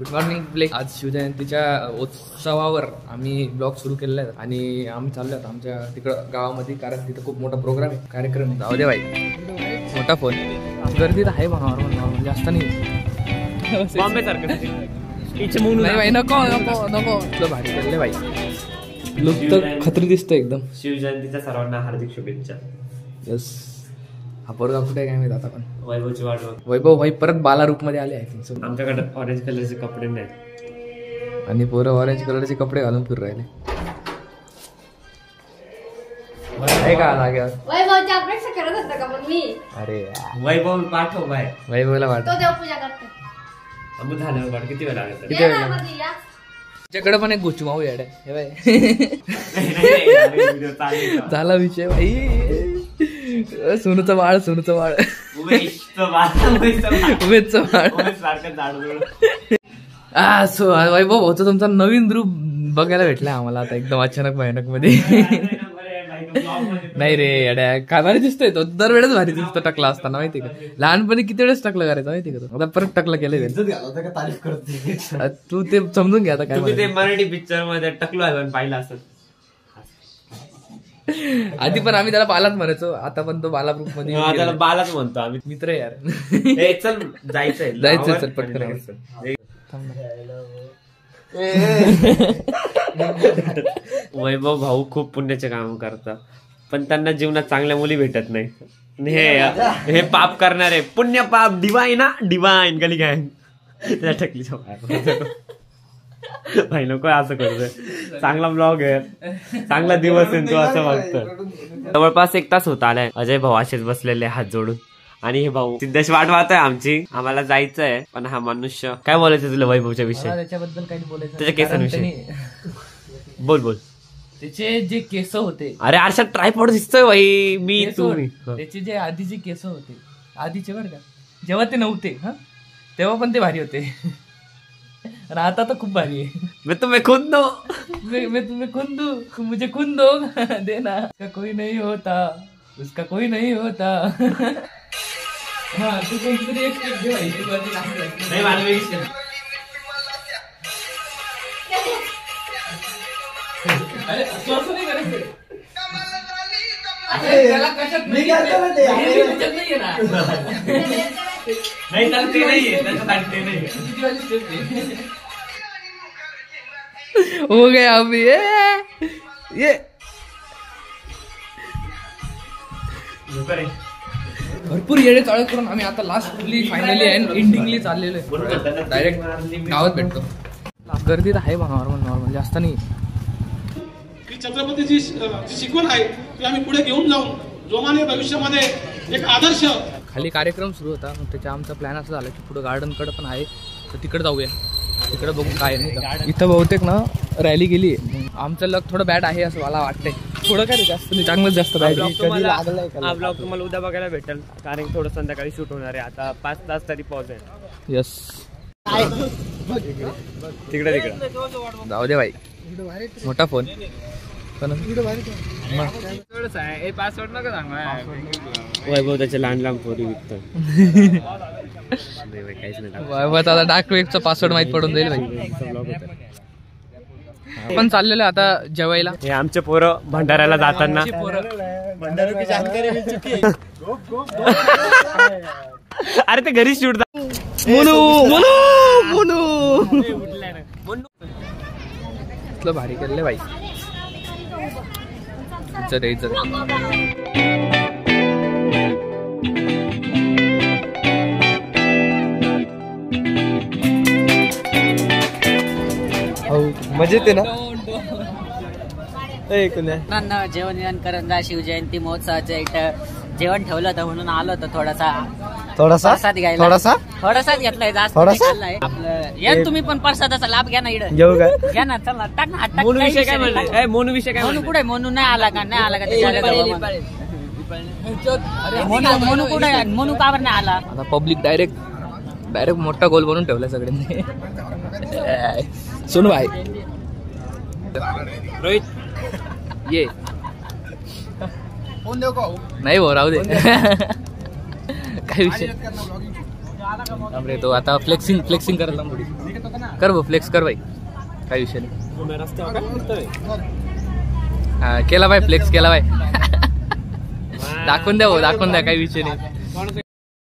Good morning Blake. आज शिवजयंतीच्या उत्सवावर आम्ही ब्लॉग सुरू केलेला आहे आणि आम्ही चाललो आहोत आमच्या तिकडं गावामध्ये, कारण तिथं खूप मोठा प्रोग्राम आहे, कार्यक्रम आहे. जाऊ दे बाई, मोठा फोन. गर्दी तर आहे बा, नॉर्मल जास्त नाही. बॉम्बे सारखं नाही बाई, नको नको नको. तुला भारी केले बाई, लुक तर खत्री दिसतं एकदम. शिवजयंतीच्या सर्वांना हार्दिक शुभेच्छा. यस. हा पोरगा कुठे काय माहित आता, पण वैभवची वाट बघ. वैभव भाई परत बाला रूप मध्ये आले आहे. आमच्याकडे ऑरेंज कलरचे कपडे नाहीत आणि पोरं ऑरेंज कलरचे कपडे घालून फिरू राहिले. का लागेल वैभवची अपेक्षा करत होता का मग मी? अरे वैभव पाठव बाय. वैभवला वाट तो देवपूजा करतो. आम्ही झाल्यावर वाट किती वेळ लागेल? किती वेळ तुझ्याकडे पण एक गोष्टी माऊ याड हे बाय. झाला विषय बाई. सोनूचं बाळ, सोनूचं बाळ, उमेशचं बाळ. सो वैभव भाऊचं तुमचा नवीन रूप बघायला भेटलाय आम्हाला आता एकदम अचानक भयानक मध्ये. नाही रे अड्या, काय भारी दिसतोय तो. दरवेळेस भारी दिसतो टकला असताना, माहिती का. लहानपणी किती वेळेस टकलं करायचं माहिती का. आता परत टकलं केलंय. तू ते समजून घ्या आता काय. ते मराठी पिक्चर मध्ये टकलो पाहिलं असत. आधी पण आम्ही त्याला बालाच म्हणायचो, आता पण तो बाला ग्रुप मध्ये त्याला बालाच म्हणतो आम्ही. मित्र यार. चल जायचंय जायचं, चल पटकन. वैभव भाऊ खूप पुण्याचे काम करतात, पण त्यांना जीवनात चांगल्या मुली भेटत नाही. हे पाप करणारे पुण्य पाप डिवाइन ना, डिवाइन गली गँग त्याला टकली भाई. नको असं करतोय. चांगला ब्लॉग आहे, चांगला दिवस आहे तो असं वाटतं. जवळपास 1 तास होत आलाय. अजय भाऊ असेच बसलेले हात जोडून, आणि हे भाऊ सिद्धेश वाट वाहतोय आमची. आम्हाला जायचंय, पण हा मनुष्य. काय बोलायचं तुला वैभवच्या विषयी? त्याच्याबद्दल काही बोलायचं, त्याच्या केसांविषयी बोल बोल. त्याचे जे केस होते, अरे आरशात ट्रायपॉड दिसतोय भाई. मी तुम्ही त्याचे जे आधीचे केस होते, आधीचे बरं का, जेव्हा ते नव्हते हा तेव्हा पण ते भारी होते. और आता तो खूप भारी है. मैं तुम्हें खुद दो, मैं तुम्हें खुद दूं, मुझे खुद दो देना. उसका कोई नहीं होता, उसका कोई नहीं होता. हाँ तू कोणतरी एक स्टेप घे भाई. तू नाही मला वेगळी. अरे असं नाही करायचं. नाही तर ते नाहीये, त्याच्यासाठी ते नाहीये. हो गया अभी ये भरपूर येडे चाळ करून आम्ही आता लास्टली फायनली अँड एंडिंगली चाललेलो आहे. डायरेक्ट गावात भेटतो. गर्दी तर आहे बा, नॉर्मल जास्त नाही. छत्रपतीची शिकवण आहे ती आम्ही पुढे घेऊन जाऊन जोमाने भविष्यामध्ये एक आदर्श. खाली कार्यक्रम सुरू होता, मग त्याच्या आमचा प्लॅन असं झाला की पुढे गार्डन कडे पण आहे, तर तिकडे जाऊया. तिकडे बघू काय नाही. इथं बहुतेक ना रॅली गेली. आमचं लक थोडं बॅड आहे असं मला वाटतंय. थोडं काय जास्त नाही, चांगलंच जास्त बॅड. हा ब्लॉग तुम्हाला उद्या बघायला भेटेल, कारण थोडं संध्याकाळी शूट होणार आहे. आता 5 तास तरी पॉज आहे. यस. तिकडे जाऊ दे बाई, मोठा फोन. पासवर्ड नका सांगा. वैभव त्याचे लहान पोरी विकतो. काहीच नाही. आता डार्क वेबचा पासवर्ड माहित पडून जाईल भाई. आपण चाललेलो आता जेवायला. हे आमचे पोरं भंडाऱ्याला जाताना. अरे ते घरी शूट. भारी केले भाई. मजेत आहे ना. जेवण करंजा शिवजयंती महोत्सवाचं इथं जेवण ठेवलं होतं म्हणून आलो होतं. थोडासा घ्यायला, थोडासाच घेतलाय, जास्त खाल्लाय. आपलं या तुम्ही पण प्रसादाचा लाभ घ्या ना. इकडे घेऊ का? घ्या ना, चला टाक ना. मोनू विषय काय म्हणलं? मोनू विषय काय? मोनू कुठे? मोनू नाही आला का? नाही आला का? मोनू कुठे? मोनू का बरं नाही आला? आता पब्लिक डायरेक्ट मोठा गोल बनवून ठेवलाय सगळ्यांनी. सुन भाई रोहित ये फोन देऊ का? नाही भाऊ राहू दे. काय विषय तो आता फ्लेक्सिंग करायला थोडी. कर भाऊ फ्लेक्स कर भाई, काही विषय नाही. केला बाय फ्लेक्स केला बाय. दाखवून द्या भाऊ, दाखवून द्या, काही विषय नाही.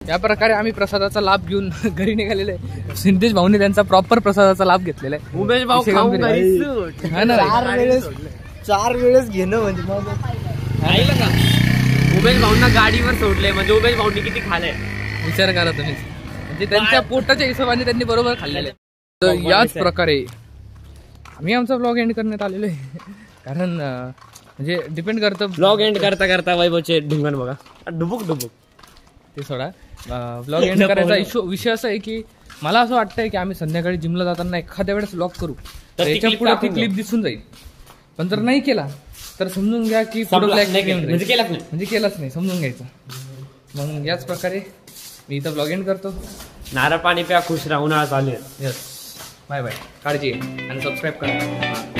या प्रकारे आम्ही प्रसादाचा लाभ घेऊन घरी निघालेले आहे. सिद्धेश भाऊने त्यांचा प्रॉपर प्रसादाचा लाभ घेतलेला आहे. उमेश भाऊ चार वेळेस घेणं म्हणजे का उमेश भाऊंना गाडीवर सोडले म्हणजे उमेश भाऊंनी किती खाल्लंय विचार करा तुम्ही. म्हणजे त्यांच्या पोटाच्या हिशोबाने त्यांनी बरोबर खाल्लेले. तर याच प्रकारे आम्ही आमचा ब्लॉग एंड करण्यात आलेलो आहे. कारण म्हणजे डिपेंड करतं. ब्लॉग एंड करता करता वैभवचे ढुंगण बघा, डुबुक डुबुक. ते सोडा, ब्लॉग एंड करायचा विषय असा आहे की मला असं वाटतंय की आम्ही संध्याकाळी जिमला जाताना एखाद्या वेळेस ब्लॉग करू तर याच्या पुढे ती क्लिप दिसून जाईल. पण जर नाही केला तर समजून घ्या की म्हणजे केलाच नाही, समजून घ्यायचं. मग याच प्रकारे मी इथं ब्लॉग एंड करतो. नारळ पाणी प्या, खुश राहा, उन्हाळा चालू आहे. यस, बाय बाय, काळजी घ्या आणि सबस्क्राईब करा.